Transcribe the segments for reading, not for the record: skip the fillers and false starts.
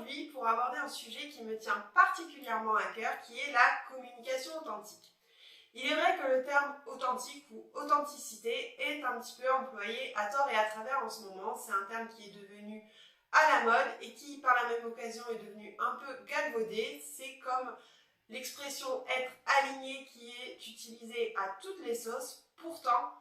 aujourd'hui pour aborder un sujet qui me tient particulièrement à cœur, qui est la communication authentique. Il est vrai que le terme authentique ou authenticité est un petit peu employé à tort et à travers en ce moment. C'est un terme qui est devenu à la mode et qui, par la même occasion, est devenu un peu galvaudé. C'est comme l'expression être aligné qui est utilisée à toutes les sauces. Pourtant,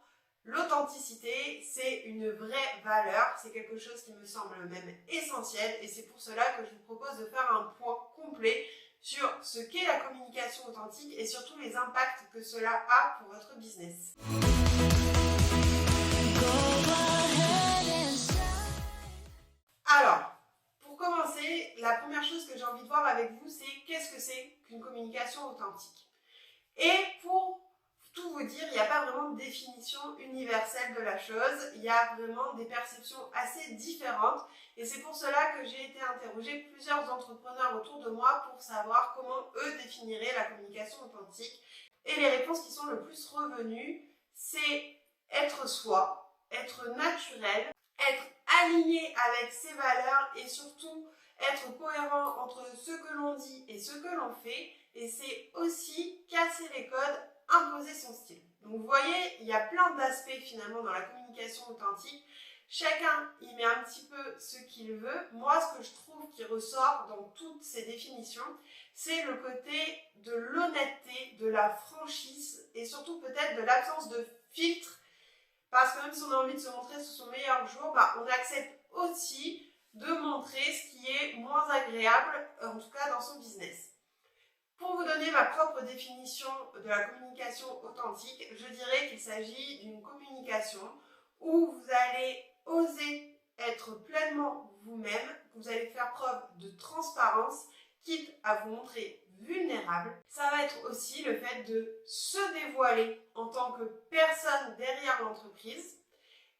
l'authenticité, c'est une vraie valeur, c'est quelque chose qui me semble même essentiel et c'est pour cela que je vous propose de faire un point complet sur ce qu'est la communication authentique et surtout les impacts que cela a pour votre business. Alors, pour commencer, la première chose que j'ai envie de voir avec vous, c'est qu'est-ce que c'est qu'une communication authentique. Et pour tout vous dire, il n'y a pas vraiment de définition universelle de la chose, il y a vraiment des perceptions assez différentes et c'est pour cela que j'ai été interroger plusieurs entrepreneurs autour de moi pour savoir comment eux définiraient la communication authentique. Et les réponses qui sont le plus revenues, c'est être soi, être naturel, être aligné avec ses valeurs et surtout être cohérent entre ce que l'on dit et ce que l'on fait, et c'est aussi casser les codes, imposer son style. Donc vous voyez, il y a plein d'aspects finalement dans la communication authentique. Chacun y met un petit peu ce qu'il veut. Moi, ce que je trouve qui ressort dans toutes ces définitions, c'est le côté de l'honnêteté, de la franchise et surtout peut-être de l'absence de filtre. Parce que même si on a envie de se montrer sous son meilleur jour, on accepte aussi de montrer ce qui est moins agréable, en tout cas dans son business. Pour vous donner ma propre définition de la communication authentique, je dirais qu'il s'agit d'une communication où vous allez oser être pleinement vous-même, vous allez faire preuve de transparence, quitte à vous montrer vulnérable. Ça va être aussi le fait de se dévoiler en tant que personne derrière l'entreprise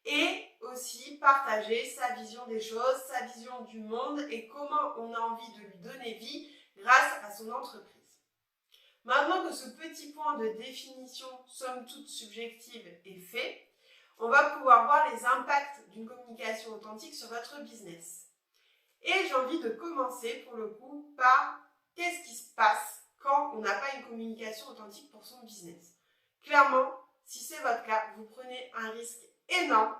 et aussi partager sa vision des choses, sa vision du monde et comment on a envie de lui donner vie grâce à son entreprise. Maintenant que ce petit point de définition, somme toute subjective, est fait, on va pouvoir voir les impacts d'une communication authentique sur votre business. Et j'ai envie de commencer pour le coup par qu'est-ce qui se passe quand on n'a pas une communication authentique pour son business. Clairement, si c'est votre cas, vous prenez un risque énorme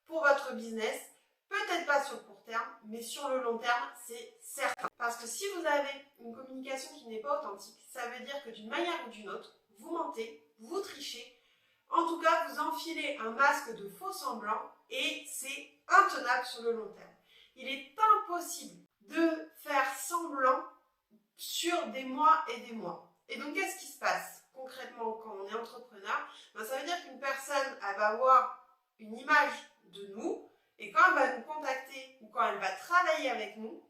pour votre business, peut-être pas sur le court terme, mais sur le long terme, c'est certain. Parce que si vous avez une communication qui n'est pas authentique, ça veut dire que d'une manière ou d'une autre, vous mentez, vous trichez, en tout cas, vous enfilez un masque de faux semblants et c'est intenable sur le long terme. Il est impossible de faire semblant sur des mois et des mois. Et donc, qu'est-ce qui se passe concrètement quand on est entrepreneur? Ça veut dire qu'une personne, elle va avoir une image de nous et quand elle va nous contacter ou quand elle va travailler avec nous,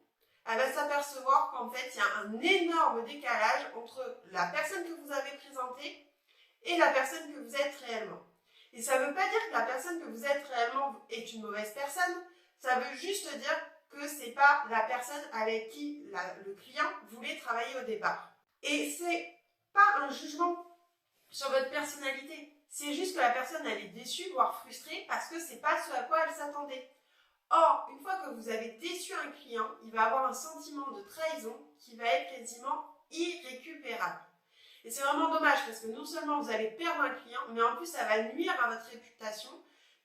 elle va s'apercevoir qu'en fait, il y a un énorme décalage entre la personne que vous avez présentée et la personne que vous êtes réellement. Et ça ne veut pas dire que la personne que vous êtes réellement est une mauvaise personne, ça veut juste dire que ce n'est pas la personne avec qui le client voulait travailler au départ. Et ce n'est pas un jugement sur votre personnalité, c'est juste que la personne elle est déçue, voire frustrée, parce que ce n'est pas ce à quoi elle s'attendait. Or, une fois que vous avez déçu un client, il va avoir un sentiment de trahison qui va être quasiment irrécupérable. Et c'est vraiment dommage parce que non seulement vous allez perdre un client, mais en plus ça va nuire à votre réputation,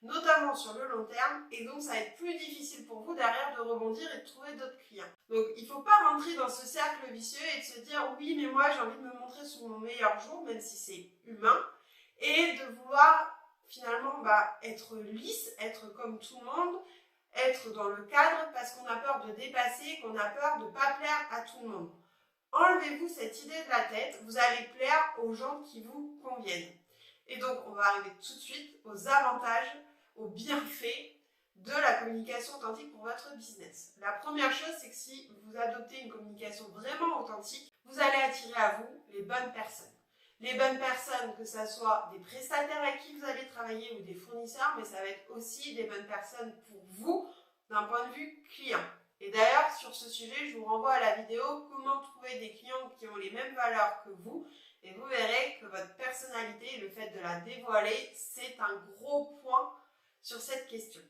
notamment sur le long terme, et donc ça va être plus difficile pour vous derrière de rebondir et de trouver d'autres clients. Donc il ne faut pas rentrer dans ce cercle vicieux et de se dire oui mais moi j'ai envie de me montrer sous mon meilleur jour, même si c'est humain, et de vouloir finalement être lisse, être comme tout le monde, être dans le cadre parce qu'on a peur de dépasser, qu'on a peur de ne pas plaire à tout le monde. Enlevez-vous cette idée de la tête, vous allez plaire aux gens qui vous conviennent. Et donc, on va arriver tout de suite aux avantages, aux bienfaits de la communication authentique pour votre business. La première chose, c'est que si vous adoptez une communication vraiment authentique, vous allez attirer à vous les bonnes personnes. Les bonnes personnes, que ce soit des prestataires avec qui vous allez travailler ou des fournisseurs, mais ça va être aussi des bonnes personnes pour vous d'un point de vue client. Et d'ailleurs, sur ce sujet, je vous renvoie à la vidéo « Comment trouver des clients qui ont les mêmes valeurs que vous ?» et vous verrez que votre personnalité et le fait de la dévoiler, c'est un gros point sur cette question.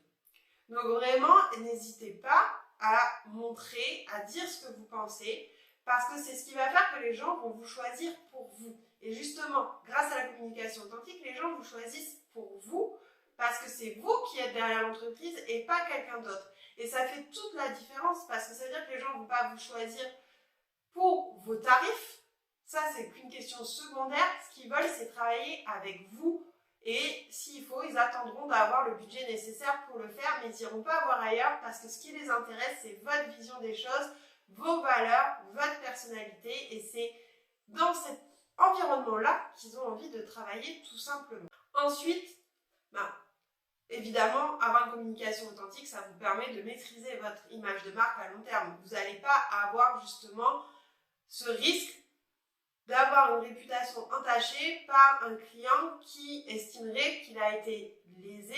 Donc vraiment, n'hésitez pas à montrer montrer, à dire ce que vous pensez, parce que c'est ce qui va faire que les gens vont vous choisir pour vous. Et justement, grâce à la communication authentique, les gens vous choisissent pour vous, parce que c'est vous qui êtes derrière l'entreprise et pas quelqu'un d'autre. Et ça fait toute la différence, parce que ça veut dire que les gens ne vont pas vous choisir pour vos tarifs. Ça, c'est qu'une question secondaire. Ce qu'ils veulent, c'est travailler avec vous. Et s'il faut, ils attendront d'avoir le budget nécessaire pour le faire, mais ils n'iront pas voir ailleurs, parce que ce qui les intéresse, c'est votre vision des choses, vos valeurs, votre personnalité, et c'est dans cet environnement-là qu'ils ont envie de travailler tout simplement. Ensuite, évidemment, avoir une communication authentique, ça vous permet de maîtriser votre image de marque à long terme. Vous n'allez pas avoir justement ce risque d'avoir une réputation entachée par un client qui estimerait qu'il a été lésé,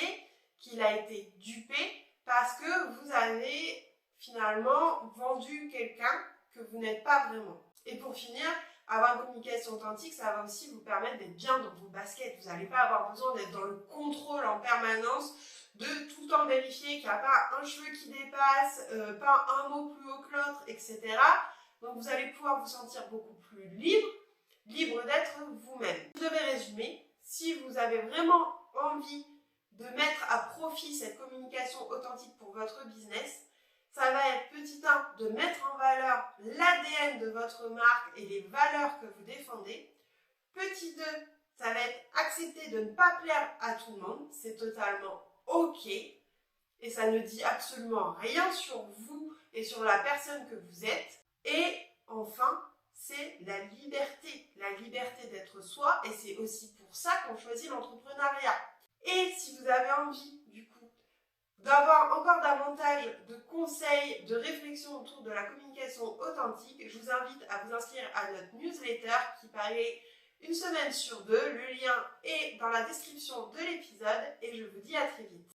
qu'il a été dupé, parce que vous avez finalement vendu quelqu'un que vous n'êtes pas vraiment. Et pour finir, avoir une communication authentique, ça va aussi vous permettre d'être bien dans vos baskets. Vous n'allez pas avoir besoin d'être dans le contrôle en permanence, de tout le temps vérifier qu'il n'y a pas un cheveu qui dépasse, pas un mot plus haut que l'autre, etc. Donc vous allez pouvoir vous sentir beaucoup plus libre d'être vous-même. Je devais résumer, si vous avez vraiment envie de mettre à profit cette communication authentique pour votre business, ça va être petit 1, de mettre en valeur l'ADN de votre marque et les valeurs que vous défendez. Petit 2, ça va être accepter de ne pas plaire à tout le monde, c'est totalement ok. Et ça ne dit absolument rien sur vous et sur la personne que vous êtes. Et enfin, c'est la liberté d'être soi, et c'est aussi pour ça qu'on choisit l'entrepreneuriat. Et si vous avez envie, du coup, d'avoir encore davantage de conseils, de réflexions autour de la communication authentique, je vous invite à vous inscrire à notre newsletter qui paraît une semaine sur 2. Le lien est dans la description de l'épisode et je vous dis à très vite.